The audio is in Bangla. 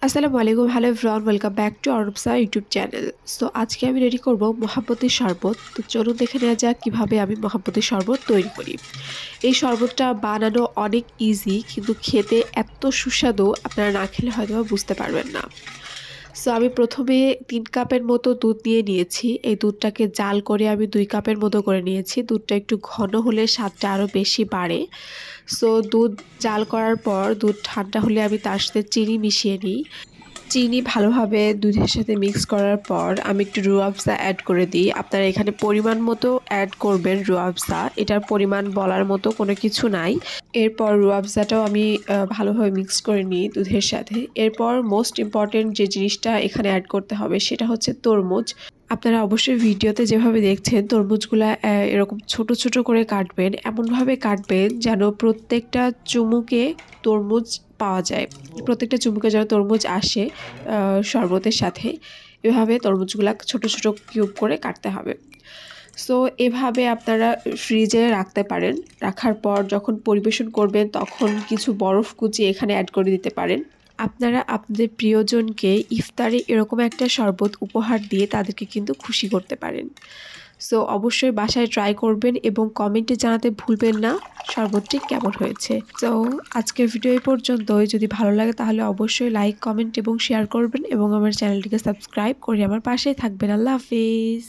আসসালামু আলাইকুম, hello everyone, welcome back to ArnobSara YouTube channel. So আজকে আমি রেডি করব মোহাব্বতের শরবত। তো চলুন দেখে নেওয়া যাক কীভাবে আমি মোহাব্বতের শরবত তৈরি করি। এই শরবতটা বানানো অনেক ইজি, কিন্তু খেতে এত সুস্বাদু আপনারা না খেলে হয়তো বুঝতে পারবেন না। সো আমি প্রথমে 3 কাপের মতো দুধ নিয়ে নিয়েছি। এই দুধটাকে জাল করে আমি 2 কাপের মতো করে নিয়েছি। দুধটা একটু ঘন হলে স্বাদটা আরও বেশি বাড়ে। সো দুধ জাল করার পর দুধ ঠান্ডা হলে আমি তার সাথে চিনি মিশিয়ে নিই। চিনি ভালোভাবে দুধের সাথে মিক্স করার পর আমি একটু রুয়াবজা অ্যাড করে দিই। আপনারা এখানে পরিমাণ মতো অ্যাড করবেন রুয়াবজা। এটার পরিমাণ বলার মতো কোনো কিছু নাই। এরপর রুয়াবজাটাও আমি ভালোভাবে মিক্স করে নিই দুধের সাথে। এরপর মোস্ট ইম্পর্টেন্ট যে জিনিসটা এখানে অ্যাড করতে হবে সেটা হচ্ছে তরমুজ। আপনারা অবশ্যই ভিডিওতে যেভাবে দেখছেন তরমুজগুলা এরকম ছোট ছোট করে কাটবেন, এমনভাবে কাটবেন যেন প্রত্যেকটা চুমুকে তরমুজ পাওয়া যায়, প্রত্যেকটা চুমুকে যেন তরমুজ আসে শরবতের সাথে। এভাবে তরমুজগুলা ছোট ছোট কিউব করে কাটতে হবে। সো এভাবে আপনারা ফ্রিজে রাখতে পারেন। রাখার পর যখন পরিবেশন করবেন তখন কিছু বরফ কুচিয়ে এখানে অ্যাড করে দিতে পারেন। আপনারা আপনাদের প্রিয়জনকে ইফতারে এরকম একটা শরবত উপহার দিয়ে তাদেরকে কিন্তু খুশি করতে পারেন। সো অবশ্যই বাসায় ট্রাই করবেন এবং কমেন্টে জানাতে ভুলবেন না শরবতটি কেমন হয়েছে। তো আজকের ভিডিও এই পর্যন্তই। যদি ভালো লাগে তাহলে অবশ্যই লাইক, কমেন্ট এবং শেয়ার করবেন এবং আমার চ্যানেলটিকে সাবস্ক্রাইব করে আমার পাশেই থাকবেন। আল্লাহ হাফিজ।